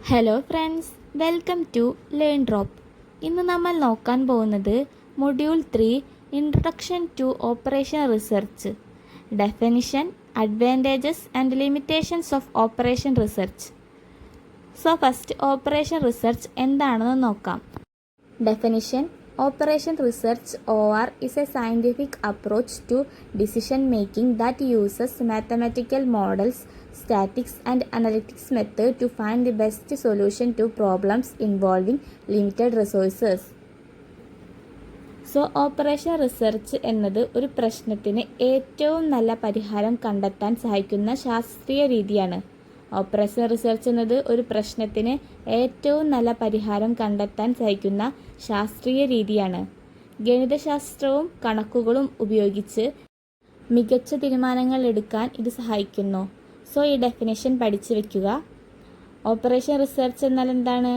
Hello friends, welcome to learn drop. ഇന്ന് നമ്മൾ നോക്കാൻ പോകുന്നത് module 3 introduction to operation research, definition, advantages and limitations of operation research. So first operation research എന്താണെന്ന് നോക്കാം. Definition: Operation research (OR) is a scientific approach to decision making that uses mathematical models, statistics and analytics methods to find the best solution to problems involving limited resources. So operation research എന്നത് ഒരു പ്രശ്നത്തിന് ഏറ്റവും നല്ല പരിഹാരം കണ്ടെത്താൻ സഹായിക്കുന്ന ശാസ്ത്രീയ രീതിയാണ്. ഓപ്പറേഷൻ റിസർച്ച് എന്നത് ഒരു പ്രശ്നത്തിന് ഏറ്റവും നല്ല പരിഹാരം കണ്ടെത്താൻ സഹായിക്കുന്ന ശാസ്ത്രീയ രീതിയാണ്. ഗണിതശാസ്ത്രവും കണക്കുകളും ഉപയോഗിച്ച് മികച്ച തീരുമാനങ്ങൾ എടുക്കാൻ ഇത് സഹായിക്കുന്നു. സോ ഈ ഡെഫിനേഷൻ പഠിച്ചു വെക്കുക. ഓപ്പറേഷൻ റിസർച്ച് എന്നാൽ എന്താണ്?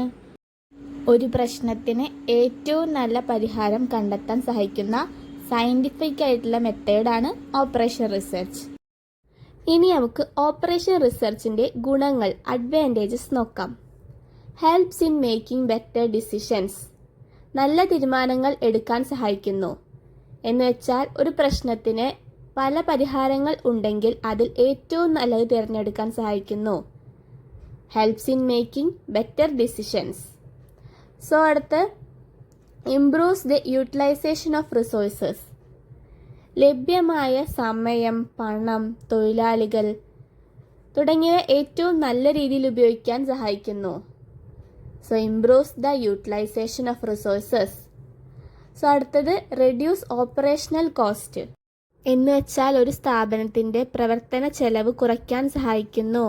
ഒരു പ്രശ്നത്തിന് ഏറ്റവും നല്ല പരിഹാരം കണ്ടെത്താൻ സഹായിക്കുന്ന സയൻറ്റിഫിക് ആയിട്ടുള്ള മെത്തേഡാണ് ഓപ്പറേഷൻ റിസർച്ച്. ഇനി നമുക്ക് ഓപ്പറേഷൻ റിസർച്ചിൻ്റെ ഗുണങ്ങൾ, അഡ്വാൻറ്റേജസ് നോക്കാം. Helps in making better decisions, നല്ല തീരുമാനങ്ങൾ എടുക്കാൻ സഹായിക്കുന്നു. എന്ന് വെച്ചാൽ ഒരു പ്രശ്നത്തിന് പല പരിഹാരങ്ങൾ ഉണ്ടെങ്കിൽ അതിൽ ഏറ്റവും നല്ലത് തിരഞ്ഞെടുക്കാൻ സഹായിക്കുന്നു. Helps in making better decisions. So അടുത്ത് improves the utilization of resources, ലഭ്യമായ സമയം, പണം, തൊഴിലാളികൾ തുടങ്ങിയവ ഏറ്റവും നല്ല രീതിയിൽ ഉപയോഗിക്കാൻ സഹായിക്കുന്നു. So improves the utilization of resources. So അടുത്തത് റെഡ്യൂസ് ഓപ്പറേഷണൽ കോസ്റ്റ്, എന്ന് വെച്ചാൽ ഒരു സ്ഥാപനത്തിൻ്റെ പ്രവർത്തന ചെലവ് കുറയ്ക്കാൻ സഹായിക്കുന്നു.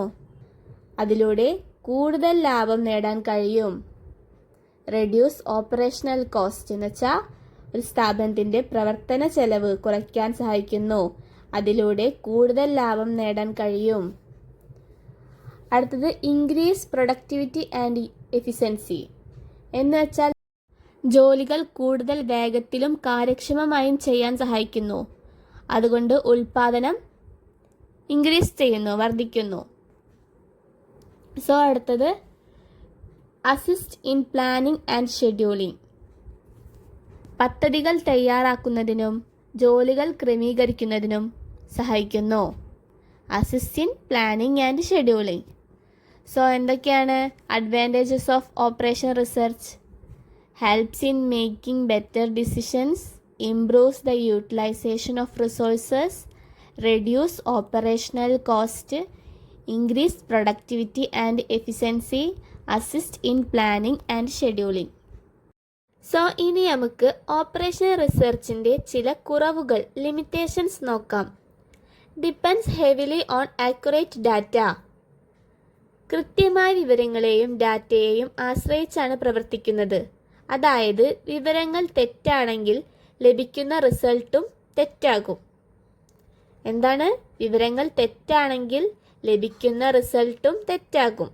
അതിലൂടെ കൂടുതൽ ലാഭം നേടാൻ കഴിയും. റെഡ്യൂസ് ഓപ്പറേഷണൽ കോസ്റ്റ് എന്ന് വെച്ചാൽ ഒരു സ്ഥാപനത്തിൻ്റെ പ്രവർത്തന ചെലവ് കുറയ്ക്കാൻ സഹായിക്കുന്നു. അതിലൂടെ കൂടുതൽ ലാഭം നേടാൻ കഴിയും. അടുത്തത് ഇൻക്രീസ് പ്രൊഡക്ടിവിറ്റി ആൻഡ് എഫിഷ്യൻസി, എന്ന് വെച്ചാൽ ജോലികൾ കൂടുതൽ വേഗത്തിലും കാര്യക്ഷമമായും ചെയ്യാൻ സഹായിക്കുന്നു. അതുകൊണ്ട് ഉൽപാദനം ഇൻക്രീസ് ചെയ്യുന്നു, വർദ്ധിക്കുന്നു. സോ അടുത്തത് assist in planning and scheduling, പദ്ധതികൾ തയ്യാറാക്കുന്നതിനും ജോലികൾ ക്രമീകരിക്കുന്നതിനും സഹായിക്കുന്നു. Assist in planning and scheduling. So എന്തൊക്കെയാണ് advantages of operation research? Helps in making better decisions, improves the utilization of resources, reduce operational cost, increase productivity and efficiency, assist in planning and scheduling. So ഇനി നമുക്ക് operation റിസർച്ചിൻ്റെ ചില കുറവുകൾ, limitations നോക്കാം. Depends heavily on accurate data, കൃത്യമായ വിവരങ്ങളെയും ഡാറ്റയെയും ആശ്രയിച്ചാണ് പ്രവർത്തിക്കുന്നത്. അതായത് വിവരങ്ങൾ തെറ്റാണെങ്കിൽ ലഭിക്കുന്ന റിസൾട്ടും തെറ്റാകും. എന്താണ്? വിവരങ്ങൾ തെറ്റാണെങ്കിൽ ലഭിക്കുന്ന റിസൾട്ടും തെറ്റാകും.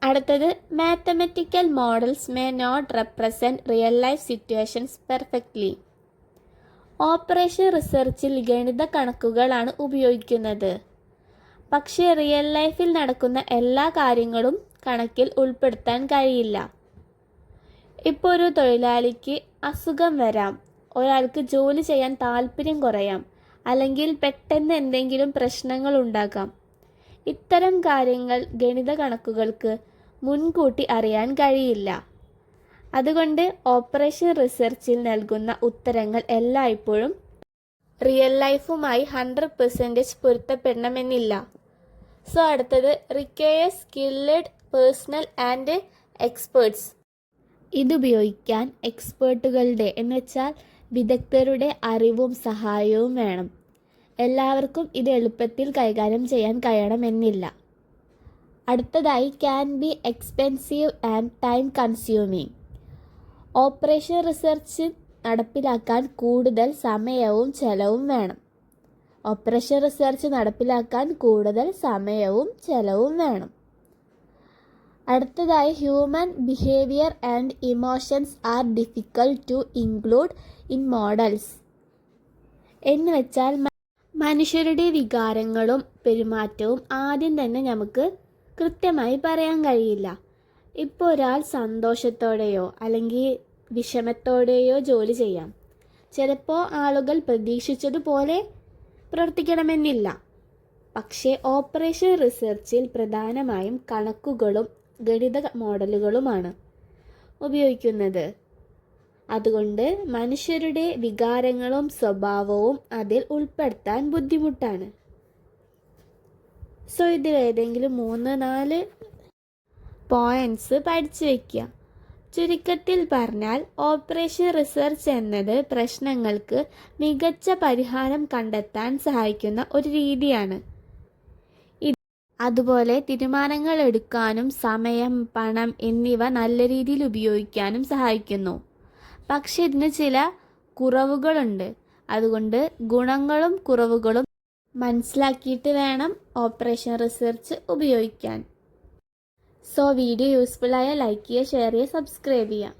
അടുത്തത് mathematical models may not represent real life situations perfectly. Operation റിസർച്ചിൽ ഗണിത കണക്കുകളാണ് ഉപയോഗിക്കുന്നത്. പക്ഷേ റിയൽ ലൈഫിൽ നടക്കുന്ന എല്ലാ കാര്യങ്ങളും കണക്കിൽ ഉൾപ്പെടുത്താൻ കഴിയില്ല. ഇപ്പോൾ ഒരു തൊഴിലാളിക്ക് അസുഖം വരാം, ഒരാൾക്ക് ജോലി ചെയ്യാൻ താല്പര്യം കുറയാം, അല്ലെങ്കിൽ പെട്ടെന്ന് എന്തെങ്കിലും പ്രശ്നങ്ങൾ ഉണ്ടാകാം. ഇത്തരം കാര്യങ്ങൾ ഗണിത കണക്കുകൾക്ക് മുൻകൂട്ടി അറിയാൻ കഴിയില്ല. അതുകൊണ്ട് ഓപ്പറേഷൻ റിസർച്ചിൽ നൽകുന്ന ഉത്തരങ്ങൾ എല്ലായ്പ്പോഴും റിയൽ ലൈഫുമായി 100% പൊരുത്തപ്പെടണമെന്നില്ല. സോ അടുത്തത് requires skilled personnel and experts. ഇതുപയോഗിക്കാൻ എക്സ്പേർട്ടുകളുടെ, എന്ന് വെച്ചാൽ വിദഗ്ധരുടെ അറിവും സഹായവും വേണം. എല്ലാവർക്കും ഇത് എളുപ്പത്തിൽ കൈകാര്യം ചെയ്യാൻ കഴിയണമെന്നില്ല. അടുത്തതായി can be expensive and time consuming. Operation research നടപ്പിലാക്കാൻ കൂടുതൽ സമയവും ചെലവും വേണം. ഓപ്പറേഷൻ റിസർച്ച് നടപ്പിലാക്കാൻ കൂടുതൽ സമയവും ചെലവും വേണം. അടുത്തതായി human behaviour and emotions are difficult to include in models, എന്ന് വെച്ചാൽ മനുഷ്യരുടെ വികാരങ്ങളും പെരുമാറ്റവും ആദ്യം തന്നെ നമുക്ക് കൃത്യമായി പറയാൻ കഴിയില്ല. ഇപ്പോൾ ഒരാൾ സന്തോഷത്തോടെയോ അല്ലെങ്കിൽ വിഷമത്തോടെയോ ജോലി ചെയ്യാം. ചിലപ്പോൾ ആളുകൾ പ്രതീക്ഷിച്ചതുപോലെ പ്രവർത്തിക്കണമെന്നില്ല. പക്ഷേ ഓപ്പറേഷൻ റിസർച്ചിൽ പ്രധാനമായും കണക്കുകളും ഗണിത മോഡലുകളുമാണ് ഉപയോഗിക്കുന്നത്. അതുകൊണ്ട് മനുഷ്യരുടെ വികാരങ്ങളും സ്വഭാവവും അതിൽ ഉൾപ്പെടുത്താൻ ബുദ്ധിമുട്ടാണ്. സോ ഇതിലേതെങ്കിലും 3-4 പോയിന്റ്സ് പഠിച്ചു വയ്ക്കുക. ചുരുക്കത്തിൽ പറഞ്ഞാൽ ഓപ്പറേഷൻ റിസർച്ച് എന്നത് പ്രശ്നങ്ങൾക്ക് മികച്ച പരിഹാരം കണ്ടെത്താൻ സഹായിക്കുന്ന ഒരു രീതിയാണ്. അതുപോലെ തീരുമാനങ്ങൾ എടുക്കാനും സമയം, പണം എന്നിവ നല്ല രീതിയിൽ ഉപയോഗിക്കാനും സഹായിക്കുന്നു. പക്ഷെ ഇതിന് ചില കുറവുകളുണ്ട്. അതുകൊണ്ട് ഗുണങ്ങളും കുറവുകളും മനസ്സിലാക്കിയിട്ട് വേണം ഓപ്പറേഷൻ റിസർച്ച് ഉപയോഗിക്കാൻ. സോ വീഡിയോ യൂസ്ഫുൾ ആയ ലൈക്ക് ചെയ്യുക, ഷെയർ ചെയ്യുക, സബ്സ്ക്രൈബ് ചെയ്യുക.